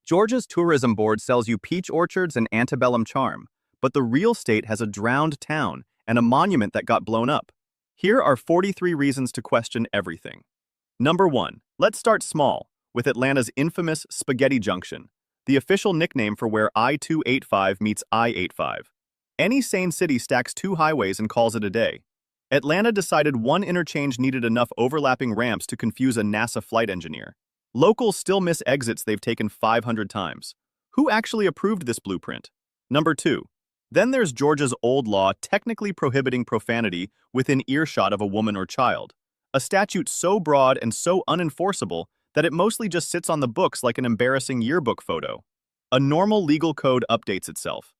Georgia's tourism board sells you peach orchards and antebellum charm, but the real state has a drowned town and a monument that got blown up. Here are 43 reasons to question everything. Number 1. Let's start small, with Atlanta's infamous Spaghetti Junction, the official nickname for where I-285 meets I-85. Any sane city stacks two highways and calls it a day. Atlanta decided one interchange needed enough overlapping ramps to confuse a NASA flight engineer. Locals still miss exits they've taken 500 times. Who actually approved this blueprint? Number 2. Then there's Georgia's old law technically prohibiting profanity within earshot of a woman or child. A statute so broad and so unenforceable that it mostly just sits on the books like an embarrassing yearbook photo. A normal legal code updates itself.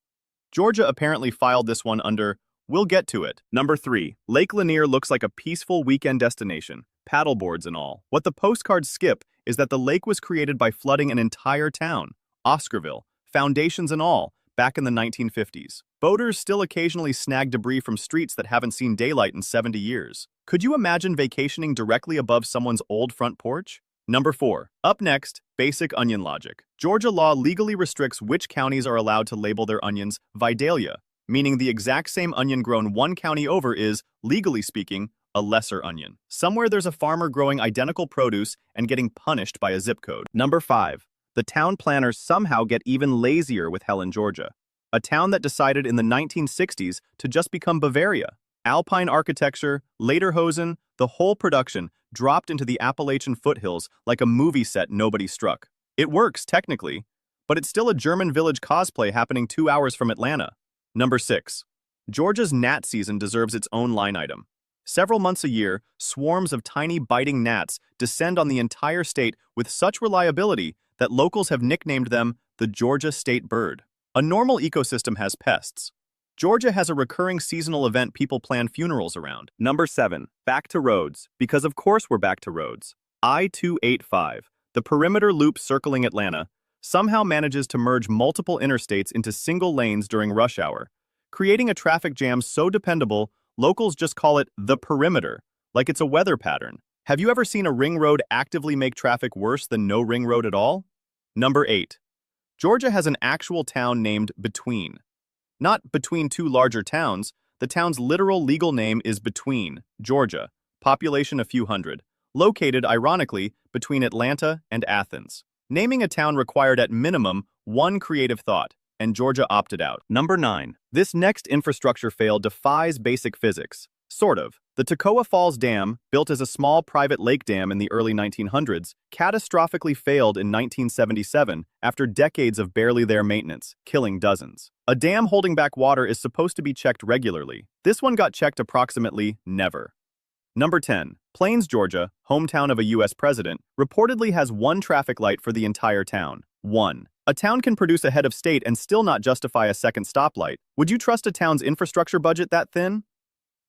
Georgia apparently filed this one under, we'll get to it. Number 3. Lake Lanier looks like a peaceful weekend destination, paddleboards and all. What the postcards skip is that the lake was created by flooding an entire town, Oscarville, foundations and all, back in the 1950s. Boaters still occasionally snag debris from streets that haven't seen daylight in 70 years. Could you imagine vacationing directly above someone's old front porch? Number 4. Up next, basic onion logic. Georgia law legally restricts which counties are allowed to label their onions Vidalia, meaning the exact same onion grown one county over is, legally speaking, a lesser onion. Somewhere there's a farmer growing identical produce and getting punished by a zip code. Number 5. The town planners somehow get even lazier with Helen, Georgia, a town that decided in the 1960s to just become Bavaria. Alpine architecture, Lederhosen, the whole production dropped into the Appalachian foothills like a movie set nobody struck. It works, technically, but it's still a German village cosplay happening 2 hours from Atlanta. Number 6. Georgia's gnat season deserves its own line item. Several months a year, swarms of tiny biting gnats descend on the entire state with such reliability that locals have nicknamed them the Georgia state bird. A normal ecosystem has pests. Georgia has a recurring seasonal event people plan funerals around. Number 7. Back to roads, because of course we're back to roads. I-285, the perimeter loop circling Atlanta, somehow manages to merge multiple interstates into single lanes during rush hour, creating a traffic jam so dependable, locals just call it the perimeter, like it's a weather pattern. Have you ever seen a ring road actively make traffic worse than no ring road at all? Number 8. Georgia has an actual town named Between. Not between two larger towns, the town's literal legal name is Between, Georgia, population a few hundred, located, ironically, between Atlanta and Athens. Naming a town required at minimum one creative thought, and Georgia opted out. Number 9. This next infrastructure fail defies basic physics. Sort of. The Toccoa Falls Dam, built as a small private lake dam in the early 1900s, catastrophically failed in 1977 after decades of barely there maintenance, killing dozens. A dam holding back water is supposed to be checked regularly. This one got checked approximately never. Number 10. Plains, Georgia, hometown of a U.S. president, reportedly has one traffic light for the entire town. 1. A town can produce a head of state and still not justify a second stoplight. Would you trust a town's infrastructure budget that thin?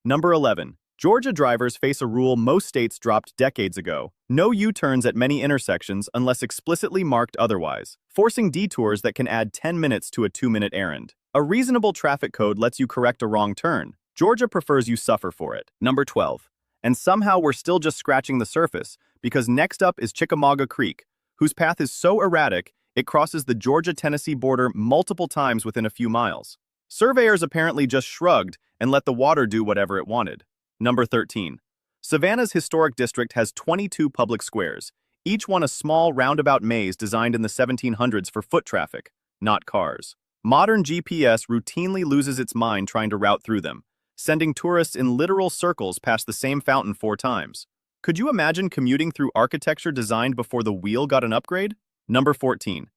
Number 11. Georgia drivers face a rule most states dropped decades ago. No U-turns at many intersections unless explicitly marked otherwise, forcing detours that can add 10 minutes to a 2-minute errand. A reasonable traffic code lets you correct a wrong turn. Georgia prefers you suffer for it. Number 12. And somehow we're still just scratching the surface, because next up is Chickamauga Creek, whose path is so erratic it crosses the Georgia-Tennessee border multiple times within a few miles. Surveyors apparently just shrugged and let the water do whatever it wanted. Number 13. Savannah's historic district has 22 public squares, each one a small roundabout maze designed in the 1700s for foot traffic, not cars. Modern GPS routinely loses its mind trying to route through them, sending tourists in literal circles past the same fountain 4 times. Could you imagine commuting through architecture designed before the wheel got an upgrade? Number 14.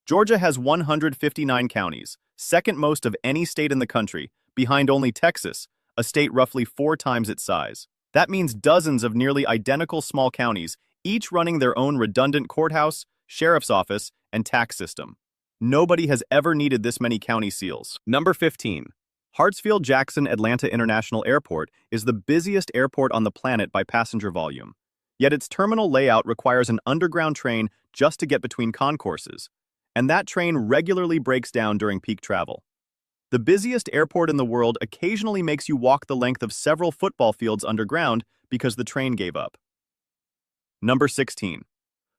Georgia has 159 counties, second most of any state in the country, behind only Texas, a state roughly 4 times its size. That means dozens of nearly identical small counties, each running their own redundant courthouse, sheriff's office, and tax system. Nobody has ever needed this many county seals. Number 15. Hartsfield-Jackson Atlanta International Airport is the busiest airport on the planet by passenger volume. Yet its terminal layout requires an underground train just to get between concourses, and that train regularly breaks down during peak travel. The busiest airport in the world occasionally makes you walk the length of several football fields underground because the train gave up. Number 16.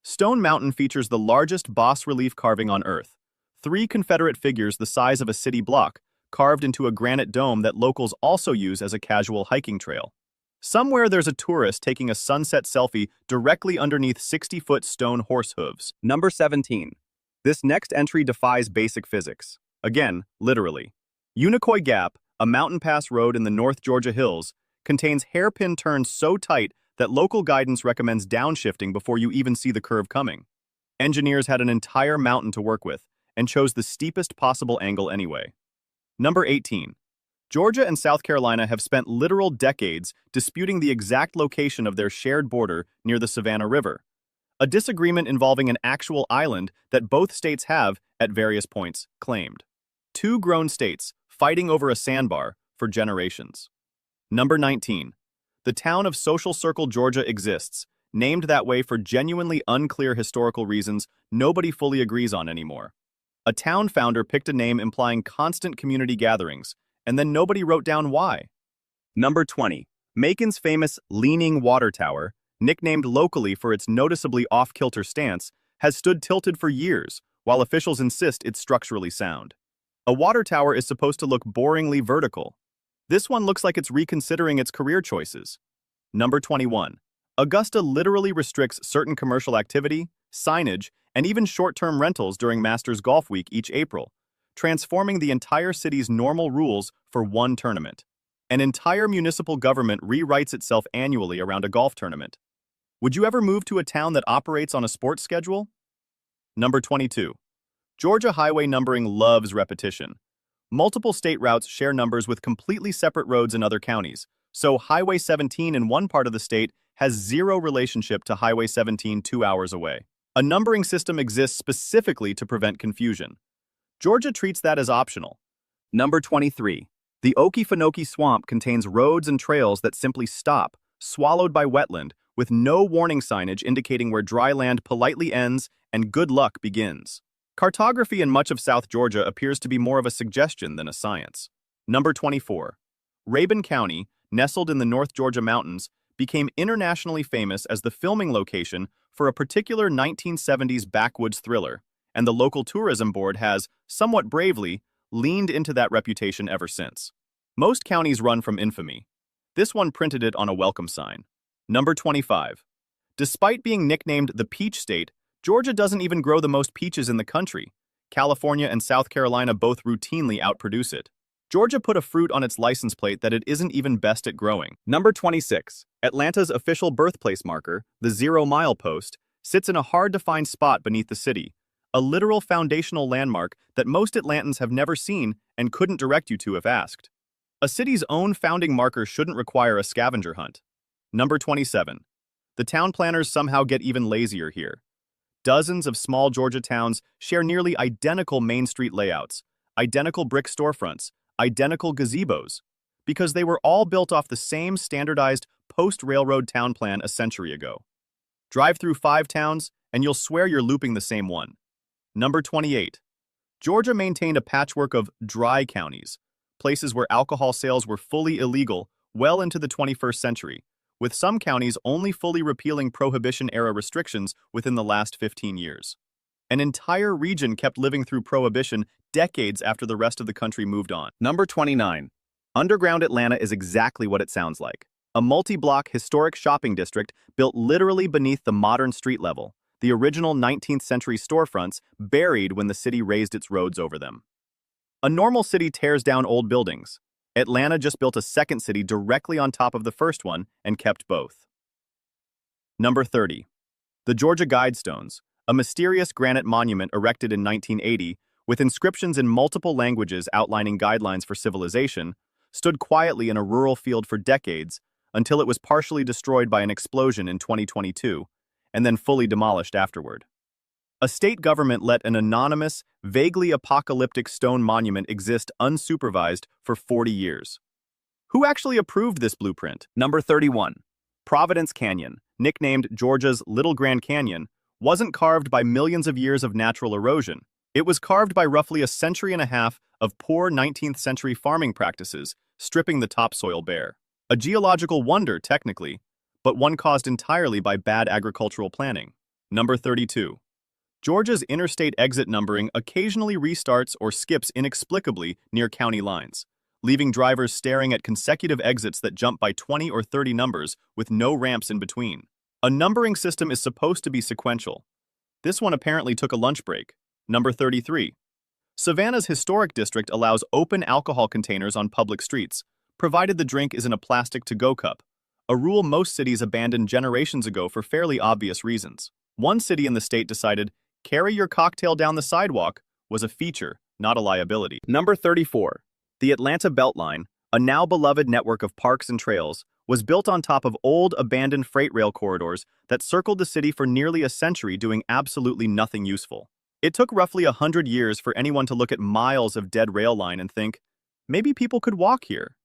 Stone Mountain features the largest bas-relief carving on Earth. 3 Confederate figures the size of a city block, carved into a granite dome that locals also use as a casual hiking trail. Somewhere there's a tourist taking a sunset selfie directly underneath 60-foot stone horse hooves. Number 17. This next entry defies basic physics. Again, literally. Unicoi Gap, a mountain pass road in the North Georgia hills, contains hairpin turns so tight that local guidance recommends downshifting before you even see the curve coming. Engineers had an entire mountain to work with and chose the steepest possible angle anyway. Number 18. Georgia and South Carolina have spent literal decades disputing the exact location of their shared border near the Savannah River, a disagreement involving an actual island that both states have, at various points, claimed. 2 grown states fighting over a sandbar for generations. Number 19. The town of Social Circle, Georgia exists, named that way for genuinely unclear historical reasons nobody fully agrees on anymore. A town founder picked a name implying constant community gatherings, and then nobody wrote down why. Number 20. Macon's famous Leaning Water Tower, nicknamed locally for its noticeably off-kilter stance, has stood tilted for years, while officials insist it's structurally sound. A water tower is supposed to look boringly vertical. This one looks like it's reconsidering its career choices. Number 21. Augusta literally restricts certain commercial activity, signage, and even short-term rentals during Masters Golf Week each April, transforming the entire city's normal rules for one tournament. An entire municipal government rewrites itself annually around a golf tournament. Would you ever move to a town that operates on a sports schedule? Number 22. Georgia highway numbering loves repetition. Multiple state routes share numbers with completely separate roads in other counties, so Highway 17 in one part of the state has zero relationship to Highway 17 2 hours away. A numbering system exists specifically to prevent confusion. Georgia treats that as optional. Number 23. The Okefenokee Swamp contains roads and trails that simply stop, swallowed by wetland, with no warning signage indicating where dry land politely ends and good luck begins. Cartography in much of South Georgia appears to be more of a suggestion than a science. Number 24. Rabun County, nestled in the North Georgia mountains, became internationally famous as the filming location for a particular 1970s backwoods thriller, and the local tourism board has, somewhat bravely, leaned into that reputation ever since. Most counties run from infamy. This one printed it on a welcome sign. Number 25. Despite being nicknamed the Peach State, Georgia doesn't even grow the most peaches in the country. California and South Carolina both routinely outproduce it. Georgia put a fruit on its license plate that it isn't even best at growing. Number 26. Atlanta's official birthplace marker, the 0-mile post, sits in a hard-to-find spot beneath the city, a literal foundational landmark that most Atlantans have never seen and couldn't direct you to if asked. A city's own founding marker shouldn't require a scavenger hunt. Number 27. The town planners somehow get even lazier here. Dozens of small Georgia towns share nearly identical Main Street layouts, identical brick storefronts, identical gazebos, because they were all built off the same standardized post-railroad town plan a century ago. Drive through 5 towns, and you'll swear you're looping the same one. Number 28. Georgia maintained a patchwork of dry counties, places where alcohol sales were fully illegal well into the 21st century, with some counties only fully repealing Prohibition-era restrictions within the last 15 years. An entire region kept living through Prohibition decades after the rest of the country moved on. Number 29. Underground Atlanta is exactly what it sounds like. A multi-block historic shopping district built literally beneath the modern street level, the original 19th century storefronts buried when the city raised its roads over them. A normal city tears down old buildings. Atlanta just built a second city directly on top of the first one and kept both. Number 30. The Georgia Guidestones, a mysterious granite monument erected in 1980 with inscriptions in multiple languages outlining guidelines for civilization, stood quietly in a rural field for decades until it was partially destroyed by an explosion in 2022 and then fully demolished afterward. A state government let an anonymous, vaguely apocalyptic stone monument exist unsupervised for 40 years. Who actually approved this blueprint? Number 31. Providence Canyon, nicknamed Georgia's Little Grand Canyon, wasn't carved by millions of years of natural erosion. It was carved by roughly a century and a half of poor 19th century farming practices, stripping the topsoil bare. A geological wonder, technically, but one caused entirely by bad agricultural planning. Number 32. Georgia's interstate exit numbering occasionally restarts or skips inexplicably near county lines, leaving drivers staring at consecutive exits that jump by 20 or 30 numbers with no ramps in between. A numbering system is supposed to be sequential. This one apparently took a lunch break. Number 33. Savannah's historic district allows open alcohol containers on public streets, provided the drink is in a plastic to-go cup, a rule most cities abandoned generations ago for fairly obvious reasons. One city in the state decided carry your cocktail down the sidewalk was a feature, not a liability. Number 34. The Atlanta Beltline, a now beloved network of parks and trails, was built on top of old, abandoned freight rail corridors that circled the city for nearly a century doing absolutely nothing useful. It took roughly 100 years for anyone to look at miles of dead rail line and think, maybe people could walk here.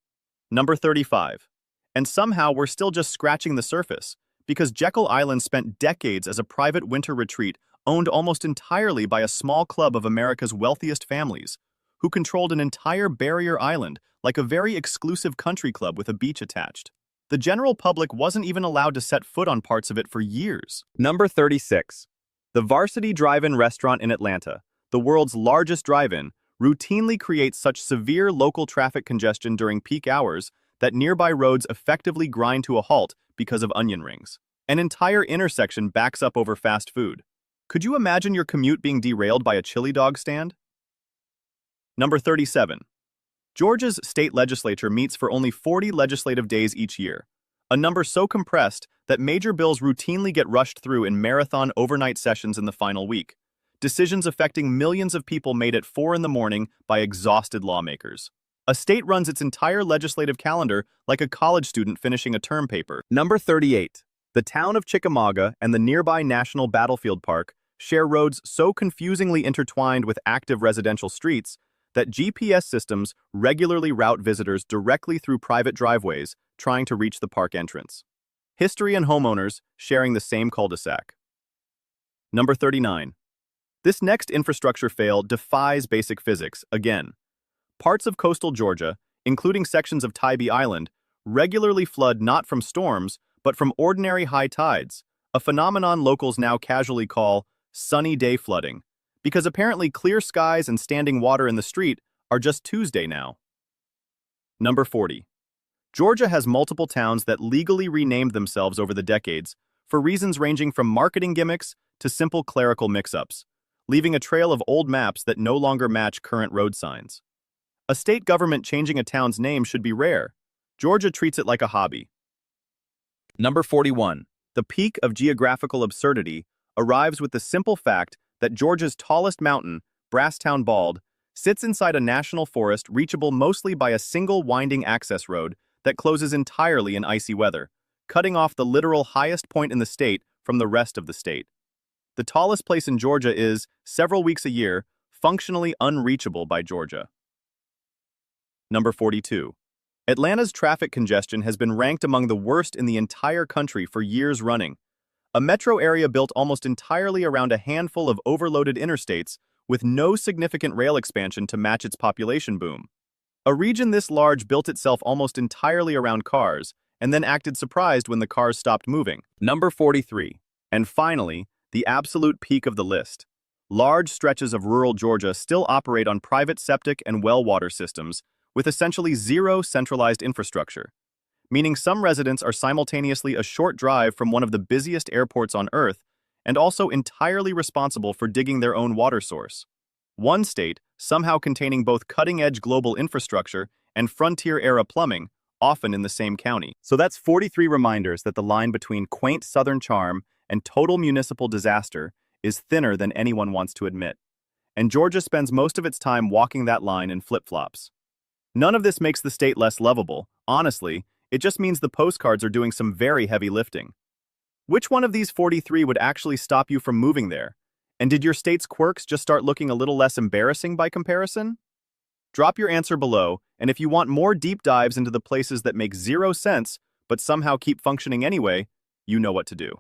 Number 35. And somehow we're still just scratching the surface, because Jekyll Island spent decades as a private winter retreat owned almost entirely by a small club of America's wealthiest families, who controlled an entire barrier island like a very exclusive country club with a beach attached. The general public wasn't even allowed to set foot on parts of it for years. Number 36. The Varsity Drive-In restaurant in Atlanta, the world's largest drive-in, routinely creates such severe local traffic congestion during peak hours that nearby roads effectively grind to a halt because of onion rings. An entire intersection backs up over fast food. Could you imagine your commute being derailed by a chili dog stand? Number 37. Georgia's state legislature meets for only 40 legislative days each year, a number so compressed that major bills routinely get rushed through in marathon overnight sessions in the final week. Decisions affecting millions of people made at 4 in the morning by exhausted lawmakers. A state runs its entire legislative calendar like a college student finishing a term paper. Number 38. The town of Chickamauga and the nearby National Battlefield Park share roads so confusingly intertwined with active residential streets that GPS systems regularly route visitors directly through private driveways trying to reach the park entrance. History and homeowners sharing the same cul-de-sac. Number 39. This next infrastructure fail defies basic physics again. Parts of coastal Georgia, including sections of Tybee Island, regularly flood not from storms, but from ordinary high tides, a phenomenon locals now casually call sunny day flooding, because apparently clear skies and standing water in the street are just Tuesday now. Number 40. Georgia has multiple towns that legally renamed themselves over the decades for reasons ranging from marketing gimmicks to simple clerical mix-ups, leaving a trail of old maps that no longer match current road signs. A state government changing a town's name should be rare. Georgia treats it like a hobby. Number 41. The peak of geographical absurdity arrives with the simple fact that Georgia's tallest mountain, Brasstown Bald, sits inside a national forest reachable mostly by a single winding access road that closes entirely in icy weather, cutting off the literal highest point in the state from the rest of the state. The tallest place in Georgia is, several weeks a year, functionally unreachable by Georgia. Number 42. Atlanta's traffic congestion has been ranked among the worst in the entire country for years running. A metro area built almost entirely around a handful of overloaded interstates with no significant rail expansion to match its population boom. A region this large built itself almost entirely around cars and then acted surprised when the cars stopped moving. Number 43. And finally, the absolute peak of the list. Large stretches of rural Georgia still operate on private septic and well water systems with essentially zero centralized infrastructure, meaning some residents are simultaneously a short drive from one of the busiest airports on Earth and also entirely responsible for digging their own water source. One state, somehow containing both cutting-edge global infrastructure and frontier-era plumbing, often in the same county. So that's 43 reminders that the line between quaint southern charm and total municipal disaster is thinner than anyone wants to admit. And Georgia spends most of its time walking that line in flip-flops. None of this makes the state less lovable. Honestly, it just means the postcards are doing some very heavy lifting. Which one of these 43 would actually stop you from moving there? And did your state's quirks just start looking a little less embarrassing by comparison? Drop your answer below, and if you want more deep dives into the places that make zero sense but somehow keep functioning anyway, you know what to do.